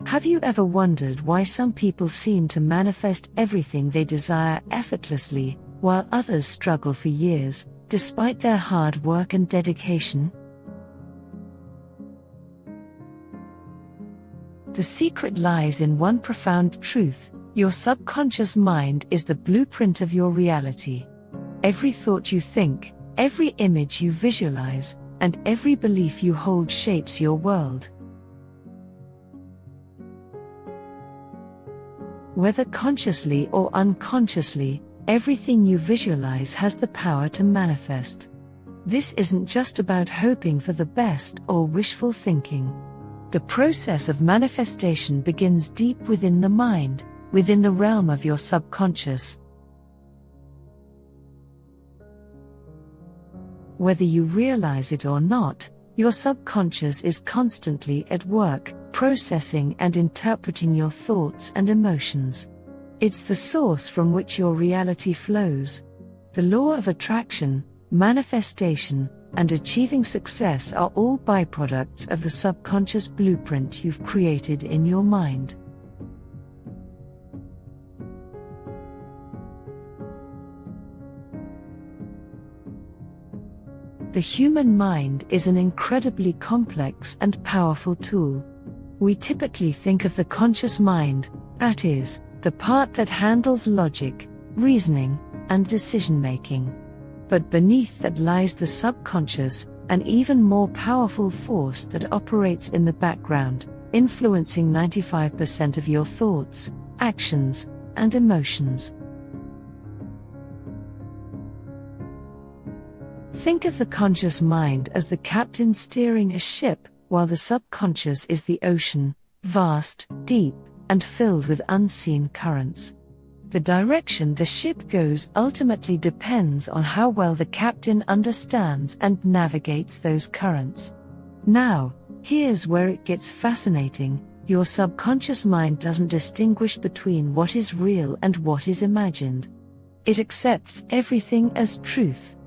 Have you ever wondered why some people seem to manifest everything they desire effortlessly, while others struggle for years, despite their hard work and dedication? The secret lies in one profound truth: your subconscious mind is the blueprint of your reality. Every thought you think, every image you visualize, and every belief you hold shapes your world. Whether consciously or unconsciously, everything you visualize has the power to manifest. This isn't just about hoping for the best or wishful thinking. The process of manifestation begins deep within the mind, within the realm of your subconscious. Whether you realize it or not, your subconscious is constantly at work, processing and interpreting your thoughts and emotions. It's the source from which your reality flows. The law of attraction, manifestation, and achieving success are all byproducts of the subconscious blueprint you've created in your mind. The human mind is an incredibly complex and powerful tool. We typically think of the conscious mind, that is, the part that handles logic, reasoning, and decision-making. But beneath that lies the subconscious, an even more powerful force that operates in the background, influencing 95% of your thoughts, actions, and emotions. Think of the conscious mind as the captain steering a ship, while the subconscious is the ocean, vast, deep, and filled with unseen currents. The direction the ship goes ultimately depends on how well the captain understands and navigates those currents. Now, here's where it gets fascinating. Your subconscious mind doesn't distinguish between what is real and what is imagined. It accepts everything as truth.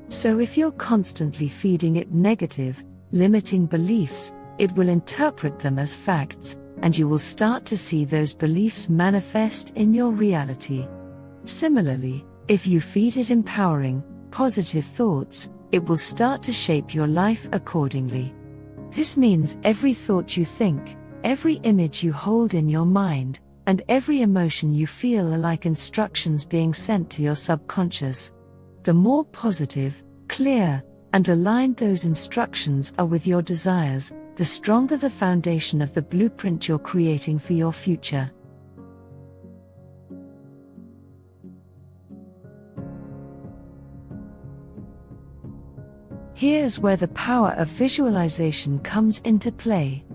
So if you're constantly feeding it negative, limiting beliefs, it will interpret them as facts, and you will start to see those beliefs manifest in your reality. Similarly, if you feed it empowering, positive thoughts, it will start to shape your life accordingly. This means every thought you think, every image you hold in your mind, and every emotion you feel are like instructions being sent to your subconscious. The more positive, clear, and aligned those instructions are with your desires, the stronger the foundation of the blueprint you're creating for your future. Here's where the power of visualization comes into play.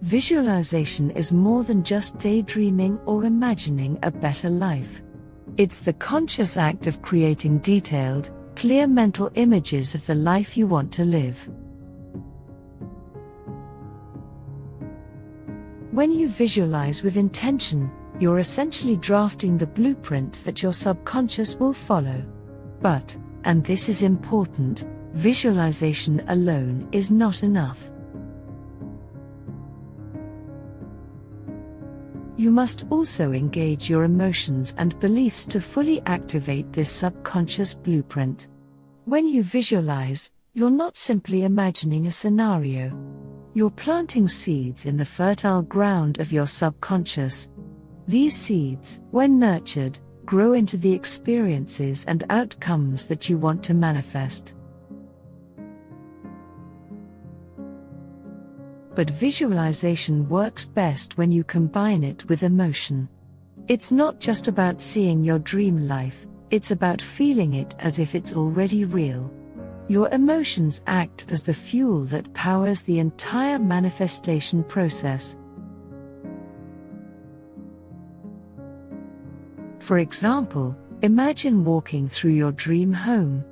Visualization is more than just daydreaming or imagining a better life. It's the conscious act of creating detailed, clear mental images of the life you want to live. When you visualize with intention, you're essentially drafting the blueprint that your subconscious will follow. But, and this is important, visualization alone is not enough. You must also engage your emotions and beliefs to fully activate this subconscious blueprint. When you visualize, you're not simply imagining a scenario. You're planting seeds in the fertile ground of your subconscious. These seeds, when nurtured, grow into the experiences and outcomes that you want to manifest. But visualization works best when you combine it with emotion. It's not just about seeing your dream life, it's about feeling it as if it's already real. Your emotions act as the fuel that powers the entire manifestation process. For example, imagine walking through your dream home.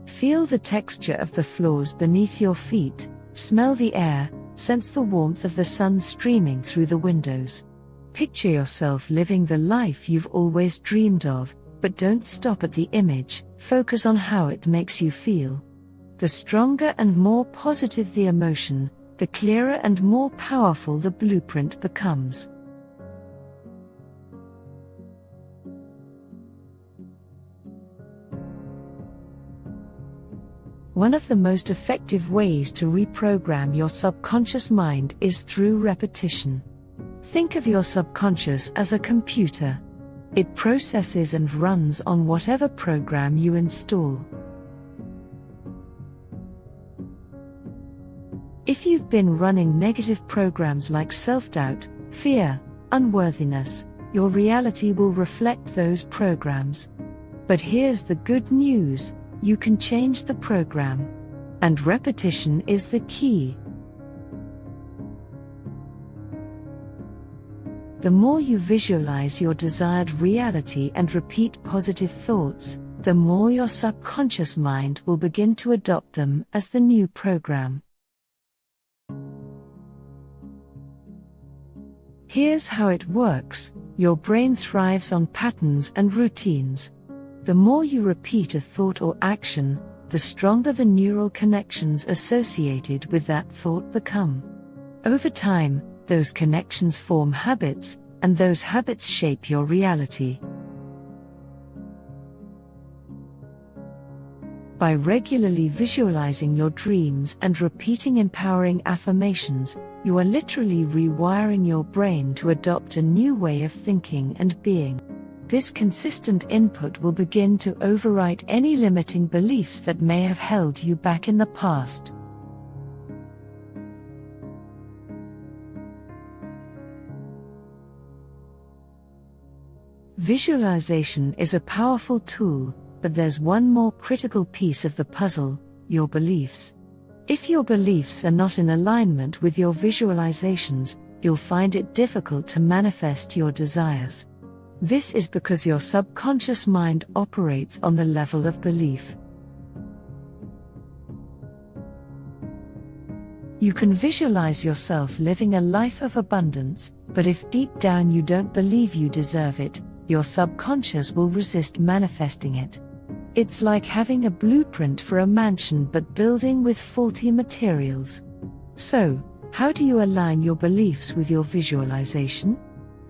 Feel the texture of the floors beneath your feet, smell the air, sense the warmth of the sun streaming through the windows. Picture yourself living the life you've always dreamed of, but don't stop at the image, focus on how it makes you feel. The stronger and more positive the emotion, the clearer and more powerful the blueprint becomes. One of the most effective ways to reprogram your subconscious mind is through repetition. Think of your subconscious as a computer. It processes and runs on whatever program you install. If you've been running negative programs like self-doubt, fear, unworthiness, your reality will reflect those programs. But here's the good news: you can change the program. And repetition is the key. The more you visualize your desired reality and repeat positive thoughts, the more your subconscious mind will begin to adopt them as the new program. Here's how it works: your brain thrives on patterns and routines. The more you repeat a thought or action, the stronger the neural connections associated with that thought become. Over time, those connections form habits, and those habits shape your reality. By regularly visualizing your dreams and repeating empowering affirmations, you are literally rewiring your brain to adopt a new way of thinking and being. This consistent input will begin to overwrite any limiting beliefs that may have held you back in the past. Visualization is a powerful tool, but there's one more critical piece of the puzzle: your beliefs. If your beliefs are not in alignment with your visualizations, you'll find it difficult to manifest your desires. This is because your subconscious mind operates on the level of belief. You can visualize yourself living a life of abundance, but if deep down you don't believe you deserve it, your subconscious will resist manifesting it. It's like having a blueprint for a mansion but building with faulty materials. So, how do you align your beliefs with your visualization?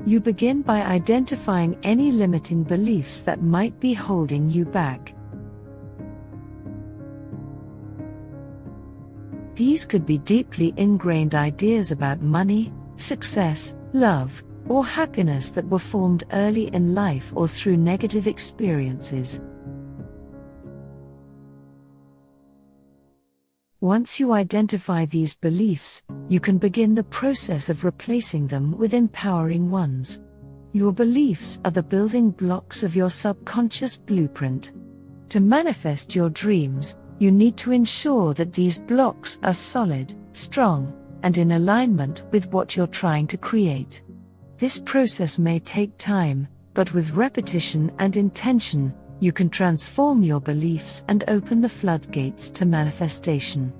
You begin by identifying any limiting beliefs that might be holding you back. These could be deeply ingrained ideas about money, success, love, or happiness that were formed early in life or through negative experiences. Once you identify these beliefs, you can begin the process of replacing them with empowering ones. Your beliefs are the building blocks of your subconscious blueprint. To manifest your dreams, you need to ensure that these blocks are solid, strong, and in alignment with what you're trying to create. This process may take time, but with repetition and intention, you can transform your beliefs and open the floodgates to manifestation.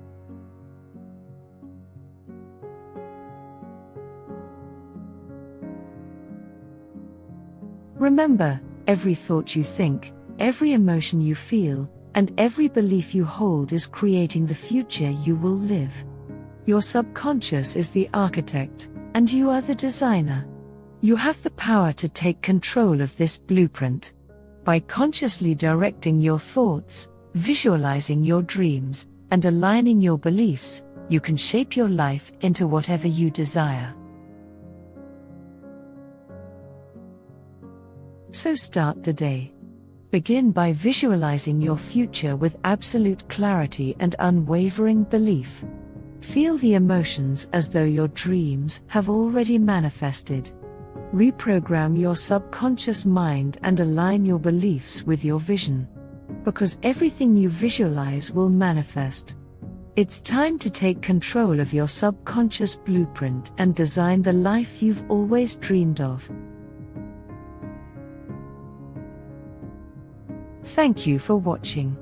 Remember, every thought you think, every emotion you feel, and every belief you hold is creating the future you will live. Your subconscious is the architect, and you are the designer. You have the power to take control of this blueprint. By consciously directing your thoughts, visualizing your dreams, and aligning your beliefs, you can shape your life into whatever you desire. So start today. Begin by visualizing your future with absolute clarity and unwavering belief. Feel the emotions as though your dreams have already manifested. Reprogram your subconscious mind and align your beliefs with your vision. Because everything you visualize will manifest. It's time to take control of your subconscious blueprint and design the life you've always dreamed of. Thank you for watching.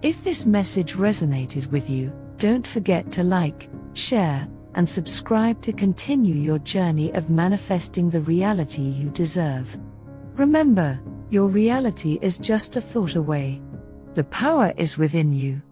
If this message resonated with you, don't forget to like, share, and subscribe to continue your journey of manifesting the reality you deserve. Remember, your reality is just a thought away. The power is within you.